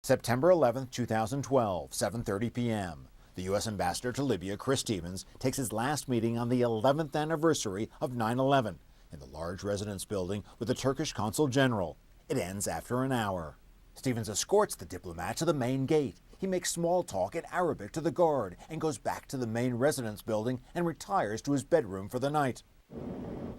September 11, 2012, 7:30 p.m. The U.S. Ambassador to Libya, Chris Stevens, takes his last meeting on the 11th anniversary of 9/11 in the large residence building with the Turkish Consul General. It ends after an hour. Stevens escorts the diplomat to the main gate. He makes small talk in Arabic to the guard and goes back to the main residence building and retires to his bedroom for the night.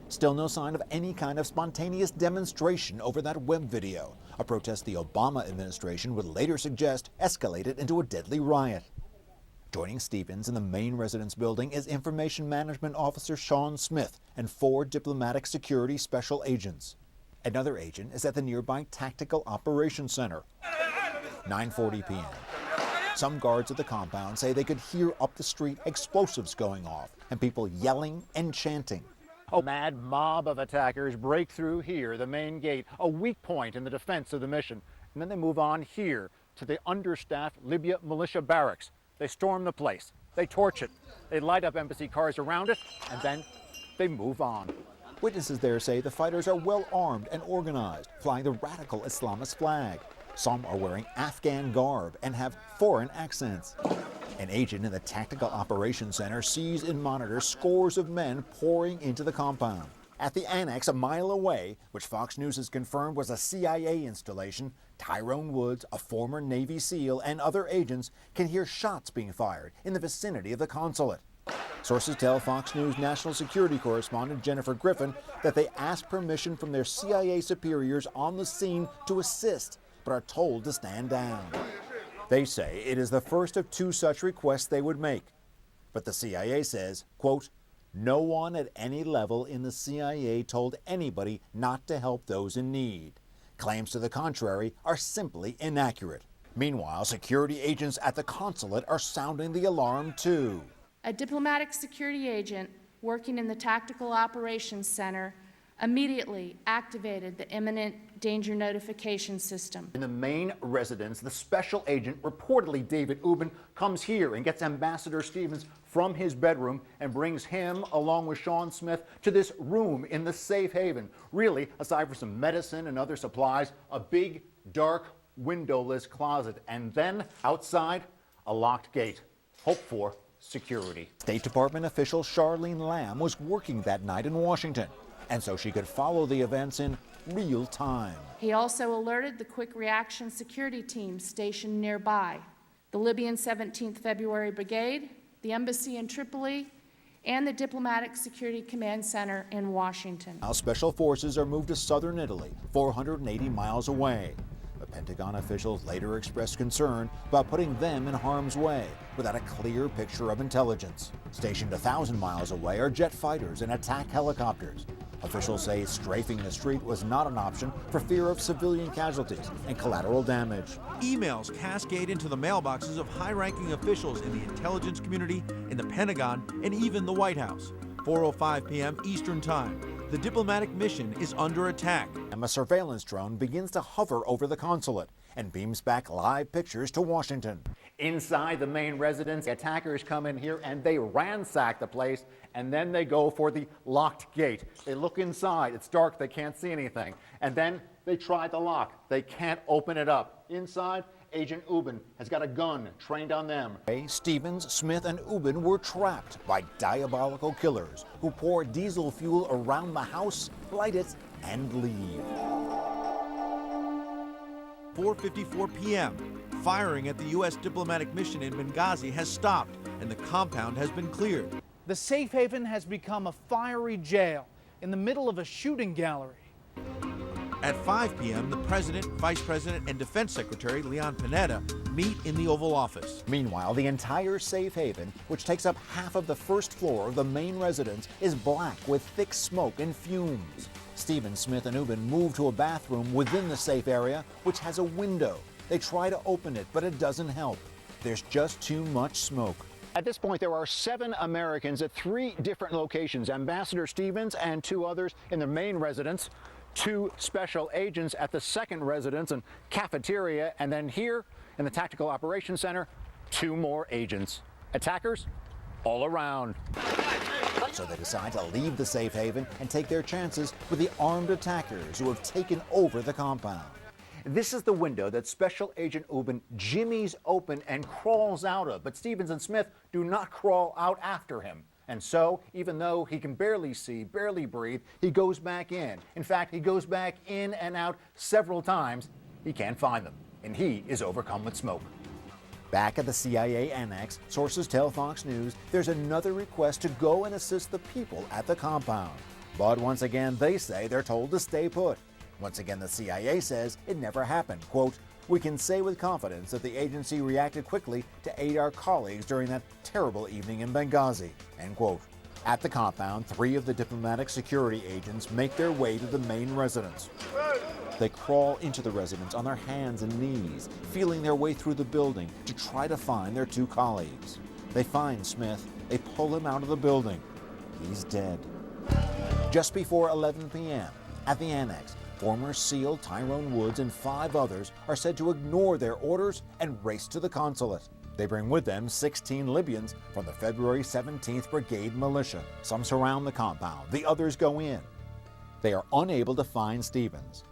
Still no sign of any kind of spontaneous demonstration over that web video, a protest the Obama administration would later suggest escalated into a deadly riot. Joining Stevens in the main residence building is Information Management Officer Sean Smith and 4 diplomatic security special agents. Another agent is at the nearby Tactical Operations Center. 9:40 p.m. Some guards at the compound say they could hear up the street explosives going off and people yelling and chanting. A mad mob of attackers break through here, the main gate, a weak point in the defense of the mission. And then they move on here to the understaffed Libya militia barracks. They storm the place, they torch it, they light up embassy cars around it, and then they move on. Witnesses there say the fighters are well armed and organized, flying the radical Islamist flag. Some are wearing Afghan garb and have foreign accents. An agent in the Tactical Operations Center sees and monitors scores of men pouring into the compound. At the annex a mile away, which Fox News has confirmed was a CIA installation, Tyrone Woods, a former Navy SEAL, and other agents can hear shots being fired in the vicinity of the consulate. Sources tell Fox News national security correspondent Jennifer Griffin that they asked permission from their CIA superiors on the scene to assist, but are told to stand down. They say it is the first of 2 such requests they would make. But the CIA says, quote, no one at any level in the CIA told anybody not to help those in need. Claims to the contrary are simply inaccurate. Meanwhile, security agents at the consulate are sounding the alarm too. A diplomatic security agent working in the Tactical Operations Center immediately activated the imminent danger notification system. In the main residence, the special agent, reportedly David Ubben, comes here and gets Ambassador Stevens from his bedroom and brings him, along with Sean Smith, to this room in the safe haven. Really, aside from some medicine and other supplies, a big, dark, windowless closet. And then, outside, a locked gate. Hope for security. State Department official Charlene Lamb was working that night in Washington, and so she could follow the events in real time. He also alerted the quick reaction security team stationed nearby, the Libyan 17th February Brigade, the embassy in Tripoli, and the Diplomatic Security Command Center in Washington. Now special forces are moved to southern Italy, 480 miles away. The Pentagon officials later expressed concern about putting them in harm's way without a clear picture of intelligence. Stationed 1,000 miles away are jet fighters and attack helicopters. Officials say strafing the street was not an option for fear of civilian casualties and collateral damage. Emails cascade into the mailboxes of high-ranking officials in the intelligence community, in the Pentagon, and even the White House. 4:05 p.m. Eastern Time. The diplomatic mission is under attack. And a surveillance drone begins to hover over the consulate and beams back live pictures to Washington. Inside the main residence, attackers come in here and they ransack the place, and then they go for the locked gate. They look inside. It's dark. They can't see anything. And then they try the lock. They can't open it up. Inside, Agent Ubben has got a gun trained on them. Stevens, Smith, and Ubben were trapped by diabolical killers who pour diesel fuel around the house, light it, and leave. 4:54 p.m. Firing at the U.S. diplomatic mission in Benghazi has stopped, and the compound has been cleared. The safe haven has become a fiery jail in the middle of a shooting gallery. At 5 p.m., the President, Vice President, and Defense Secretary Leon Panetta meet in the Oval Office. Meanwhile, the entire safe haven, which takes up half of the first floor of the main residence, is black with thick smoke and fumes. Stevens, Smith, and Ubben move to a bathroom within the safe area, which has a window. They try to open it, but it doesn't help. There's just too much smoke. At this point, there are 7 Americans at 3 different locations. Ambassador Stevens and 2 others in the main residence, 2 special agents at the second residence and cafeteria, and then here in the Tactical Operations Center, 2 more agents. Attackers all around. So they decide to leave the safe haven and take their chances with the armed attackers who have taken over the compound. This is the window that Special Agent Ubin jimmies open and crawls out of, but Stevens and Smith do not crawl out after him. And so, even though he can barely see, barely breathe, he goes back in. In fact, he goes back in and out several times. He can't find them, and he is overcome with smoke. Back at the CIA annex, sources tell Fox News there's another request to go and assist the people at the compound. But once again, they say they're told to stay put. Once again, the CIA says it never happened. Quote, "We can say with confidence that the agency reacted quickly to aid our colleagues during that terrible evening in Benghazi." End quote. At the compound, 3 of the diplomatic security agents make their way to the main residence. They crawl into the residence on their hands and knees, feeling their way through the building to try to find their 2 colleagues. They find Smith. They pull him out of the building. He's dead. Just before 11 p.m., at the annex, former SEAL Tyrone Woods and 5 others are said to ignore their orders and race to the consulate. They bring with them 16 Libyans from the February 17th Brigade militia. Some surround the compound. The others go in. They are unable to find Stevens.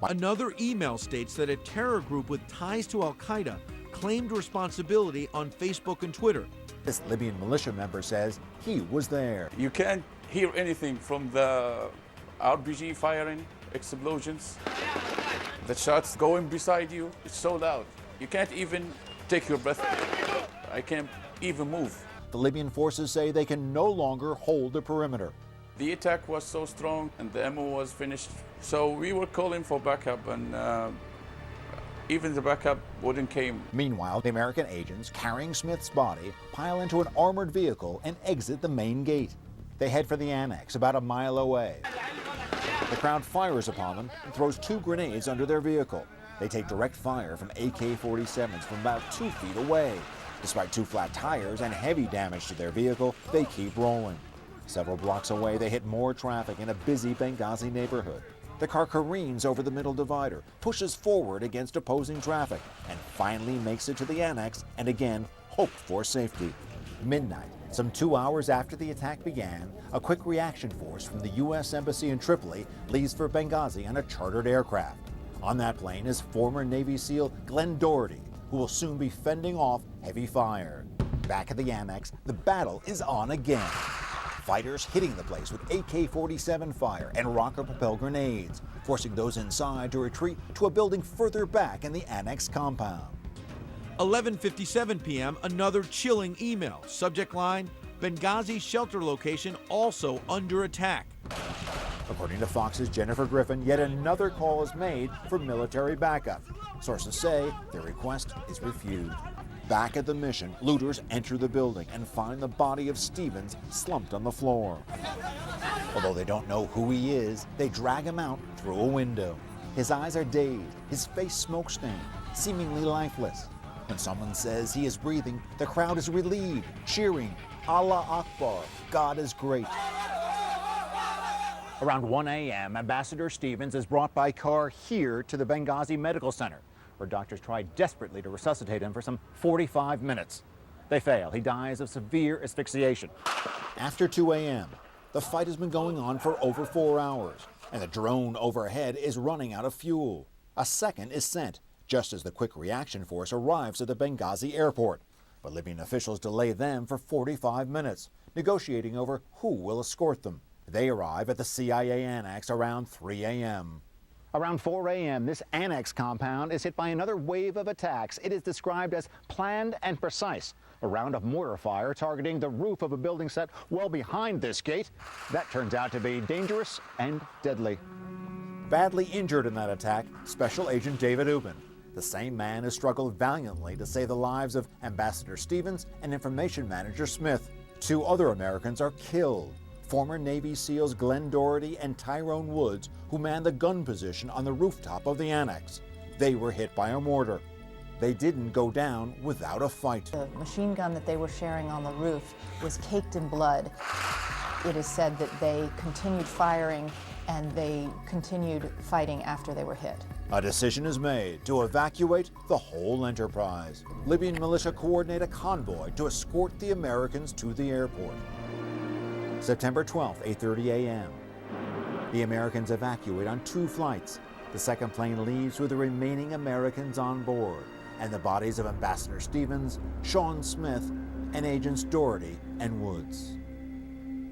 Another email states that a terror group with ties to Al-Qaeda claimed responsibility on Facebook and Twitter. This Libyan militia member says he was there. You can't hear anything from the RPG firing, explosions. The shots going beside you, it's so loud. You can't even take your breath. I can't even move. The Libyan forces say they can no longer hold the perimeter. The attack was so strong and the ammo was finished. So we were calling for backup and even the backup wouldn't came. Meanwhile, the American agents carrying Smith's body pile into an armored vehicle and exit the main gate. They head for the annex about a mile away. The crowd fires upon them and throws 2 grenades under their vehicle. They take direct fire from AK-47s from about 2 feet away. Despite 2 flat tires and heavy damage to their vehicle, they keep rolling. Several blocks away, they hit more traffic in a busy Benghazi neighborhood. The car careens over the middle divider, pushes forward against opposing traffic, and finally makes it to the annex and again hoped for safety. Midnight, some 2 hours after the attack began, a quick reaction force from the U.S. Embassy in Tripoli leaves for Benghazi on a chartered aircraft. On that plane is former Navy SEAL Glenn Doherty, who will soon be fending off heavy fire. Back at the annex, the battle is on again. Fighters hitting the place with AK-47 fire and rocket-propelled grenades, forcing those inside to retreat to a building further back in the annex compound. 11:57 p.m., another chilling email. Subject line, Benghazi shelter location also under attack. According to Fox's Jennifer Griffin, yet another call is made for military backup. Sources say their request is refused. Back at the mission, looters enter the building and find the body of Stevens slumped on the floor. Although they don't know who he is, they drag him out through a window. His eyes are dazed, his face smoke-stained, seemingly lifeless. When someone says he is breathing, the crowd is relieved, cheering, Allah Akbar, God is great. Around 1 a.m., Ambassador Stevens is brought by car here to the Benghazi Medical Center, where doctors try desperately to resuscitate him for some 45 minutes. They fail. He dies of severe asphyxiation. After 2 a.m., the fight has been going on for over 4 hours, and the drone overhead is running out of fuel. A second is sent, just as the quick reaction force arrives at the Benghazi airport. But Libyan officials delay them for 45 minutes, negotiating over who will escort them. They arrive at the CIA annex around 3 a.m. Around 4 a.m., this annex compound is hit by another wave of attacks. It is described as planned and precise. A round of mortar fire targeting the roof of a building set well behind this gate. That turns out to be dangerous and deadly. Badly injured in that attack, Special Agent David Ubin, the same man who struggled valiantly to save the lives of Ambassador Stevens and Information Manager Smith. 2 other Americans are killed. Former Navy SEALs Glenn Doherty and Tyrone Woods, who manned the gun position on the rooftop of the annex. They were hit by a mortar. They didn't go down without a fight. The machine gun that they were sharing on the roof was caked in blood. It is said that they continued firing and they continued fighting after they were hit. A decision is made to evacuate the whole enterprise. Libyan militia coordinate a convoy to escort the Americans to the airport. September 12th, 8:30 a.m. The Americans evacuate on 2 flights. The second plane leaves with the remaining Americans on board and the bodies of Ambassador Stevens, Sean Smith, and Agents Doherty and Woods.